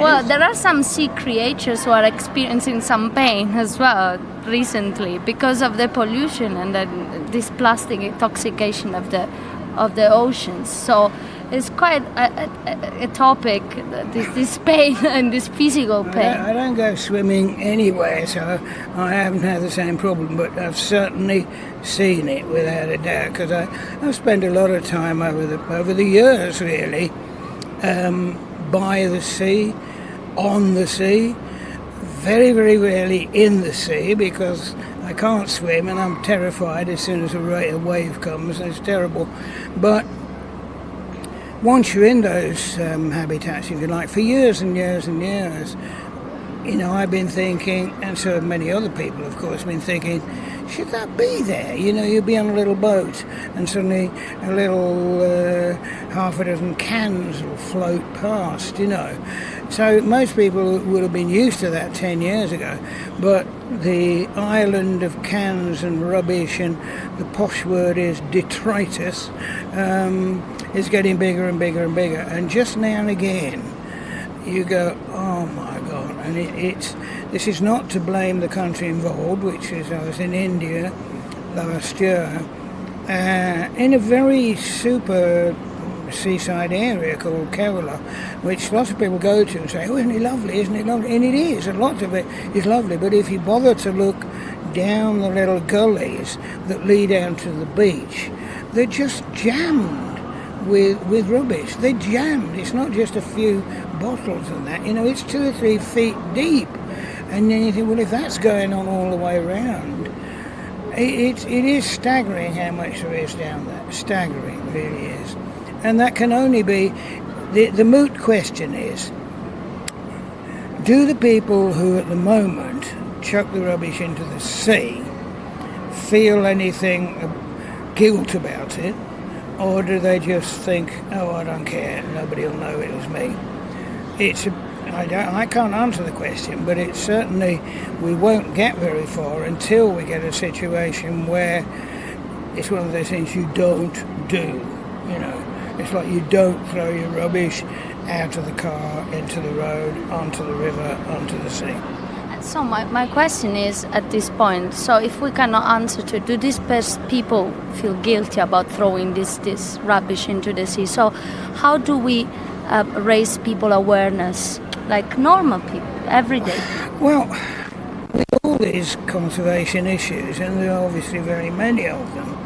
Well, there are some sea creatures who are experiencing some pain as well recently because of the pollution and this plastic intoxication of the oceans. So it's quite a topic, this pain and this physical pain. I don't go swimming anywhere, so I haven't had the same problem, but I've certainly seen it without a doubt, because I've spent a lot of time over the years, really, by the sea, on the sea, very, very rarely in the sea, because I can't swim and I'm terrified as soon as a wave comes. It's terrible. But once you're in those habitats, if you like, for years and years and years, I've been thinking, and so have many other people, of course, been thinking, should that be there? You'd be on a little boat and suddenly a little half a dozen cans will float past, So most people would have been used to that 10 years ago, but the island of cans and rubbish, and the posh word is detritus, is getting bigger and bigger and bigger. And just now and again, you go, oh my God. And this is not to blame the country involved, which is, I was in India last year, in a very super seaside area called Kerala, which lots of people go to and say, oh, isn't it lovely, isn't it lovely? And it is, and lots of it is lovely, but if you bother to look down the little gullies that lead down to the beach, they're just jammed with rubbish. They're jammed. It's not just a few bottles and that, it's 2 or 3 feet deep. And then you think, well, if that's going on all the way around, it is staggering how much there is down there. Staggering, it really is. And that can only be, the moot question is, do the people who at the moment chuck the rubbish into the sea feel anything guilt about it, or do they just think, oh, I don't care, nobody will know it was me? I can't answer the question, but it's certainly, we won't get very far until we get a situation where it's one of those things you don't do, It's like you don't throw your rubbish out of the car, into the road, onto the river, onto the sea. So my question is, at this point, so if we cannot answer to, do these people feel guilty about throwing this rubbish into the sea? So how do we raise people awareness, like normal people, every day? Well, with all these conservation issues, and there are obviously very many of them,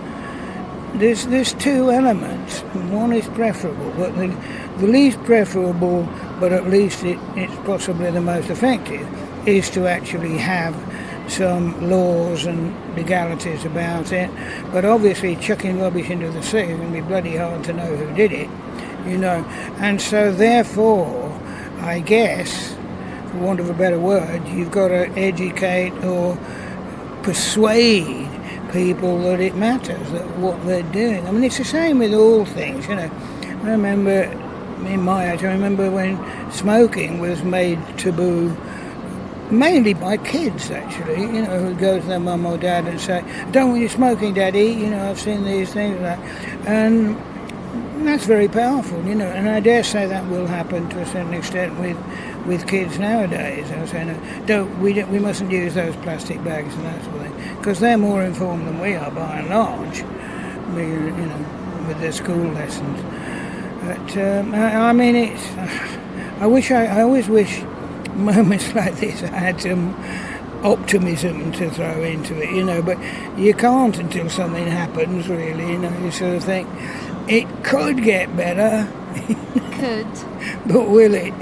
there's 2 elements. One is preferable, but the least preferable, but at least it's possibly the most effective, is to actually have some laws and legalities about it. But obviously chucking rubbish into the sea is going to be bloody hard to know who did it, And so therefore, I guess, for want of a better word, you've got to educate or persuade people that it matters, that what they're doing. I mean, it's the same with all things, I remember, in my age, I remember when smoking was made taboo, mainly by kids, actually, who'd go to their mum or dad and say, don't want you smoking, Daddy, I've seen these things, and that's very powerful, and I dare say that will happen to a certain extent with kids nowadays. I was saying, we mustn't use those plastic bags and that sort of thing, because they're more informed than we are by and large, with their school lessons. But I mean, I always wish moments like this I had some optimism to throw into it, but you can't until something happens, really. You sort of think it could get better. Could. But will it?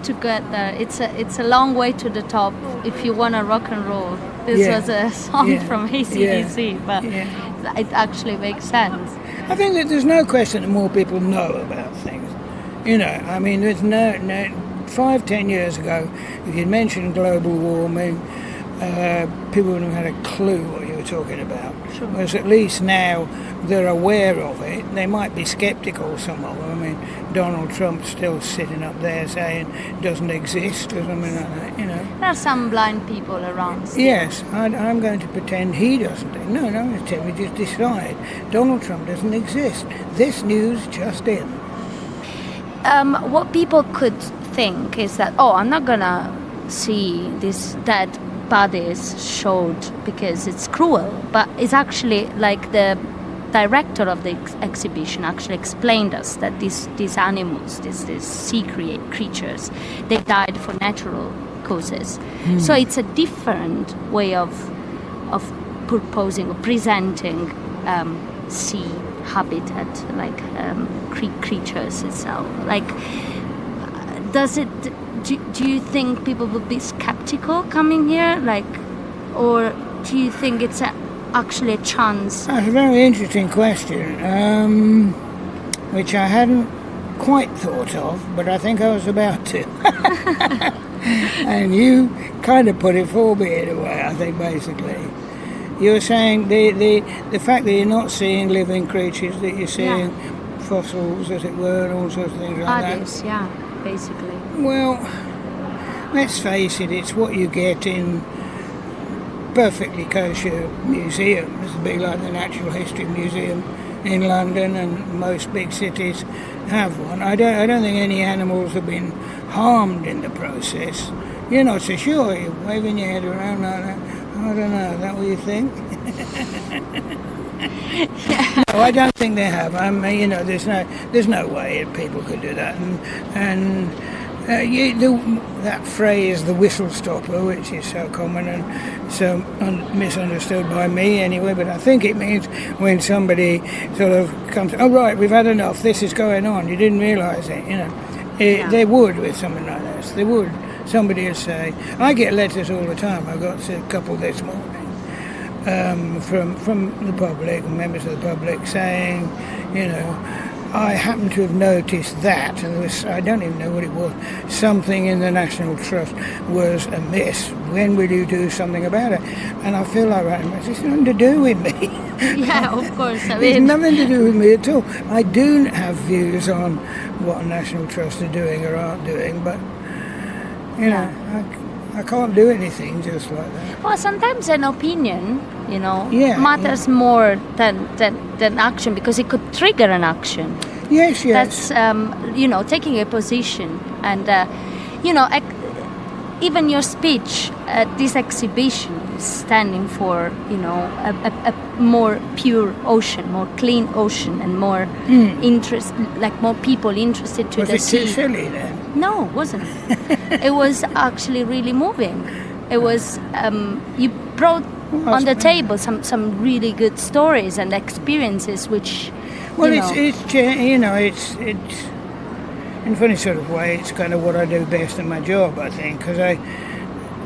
To get there, it's a long way to the top. If you want to rock and roll, this was a song from AC/DC, but it actually makes sense. I think that there's no question that more people know about things. I mean, there's no 5-10 years ago, if you'd mentioned global warming, people wouldn't have had a clue what you were talking about. Sure. Whereas at least now they're aware of it. They might be sceptical, some of them. I mean, Donald Trump's still sitting up there saying it doesn't exist or something like that, There are some blind people around still. Yes, I'm going to pretend he doesn't. No, we just decide Donald Trump doesn't exist. This news just in. What people could think is that, oh, I'm not gonna see these dead bodies showed because it's cruel, but it's actually like the director of the exhibition actually explained us that these animals, these sea creatures, they died for natural causes. So it's a different way of proposing or presenting sea habitat, like creatures itself. Like, do you think people would be skeptical coming here, like, or do you think it's actually a chance? That's a very interesting question, which I hadn't quite thought of, but I think I was about to. And you kind of put it for me in a way, I think, basically. You're saying the fact that you're not seeing living creatures, that you're seeing fossils, as it were, and all sorts of things like Bodies, yeah, basically. Well, let's face it, it's what you get in perfectly kosher museums, a bit like the Natural History Museum in London, and most big cities have one. I don't think any animals have been harmed in the process. You're not so sure. You're waving your head around like that. I don't know. Is that what you think? No, I don't think they have. I mean, there's no way people could do that. And that phrase, the whistle stopper, which is so common and so misunderstood by me anyway, but I think it means when somebody sort of comes, oh right, we've had enough, this is going on, you didn't realise it, They would with something like this, they would. Somebody would say, I get letters all the time, I got a couple this morning, from the public, members of the public saying, I happen to have noticed that, and I don't even know what it was, something in the National Trust was amiss. When will you do something about it? And I feel like it's nothing to do with me. Yeah, of course. It's nothing to do with me at all. I do have views on what National Trust are doing or aren't doing, but, I can't do anything just like that. Well, sometimes an opinion, matters more than action, because it could trigger an action. Yes. That's, taking a position. And, even your speech at this exhibition is standing for, a more pure ocean, more clean ocean, and more interest, like more people interested to the sea. Was it too silly then? No, it wasn't. It was actually really moving. It was, you brought on the table some really good stories and experiences, which, it's in a funny sort of way, it's kind of what I do best in my job, I think, because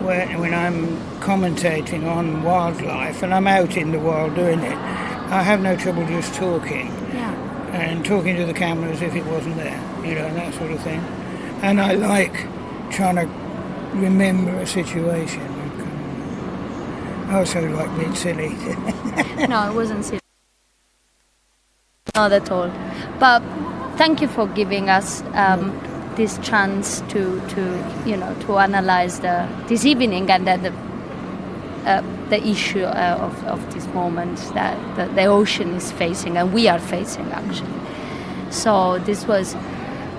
when I'm commentating on wildlife, and I'm out in the wild doing it, I have no trouble just talking. And talking to the camera as if it wasn't there, and that sort of thing. And I like trying to remember a situation. I also like being silly. No, it wasn't silly. Not at all. But thank you for giving us this chance to analyze this evening and the issue of this moment that the ocean is facing and we are facing, actually. So this was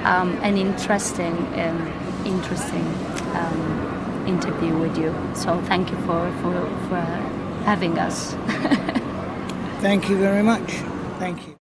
an interesting interview with you. So thank you for having us. Thank you very much. Thank you.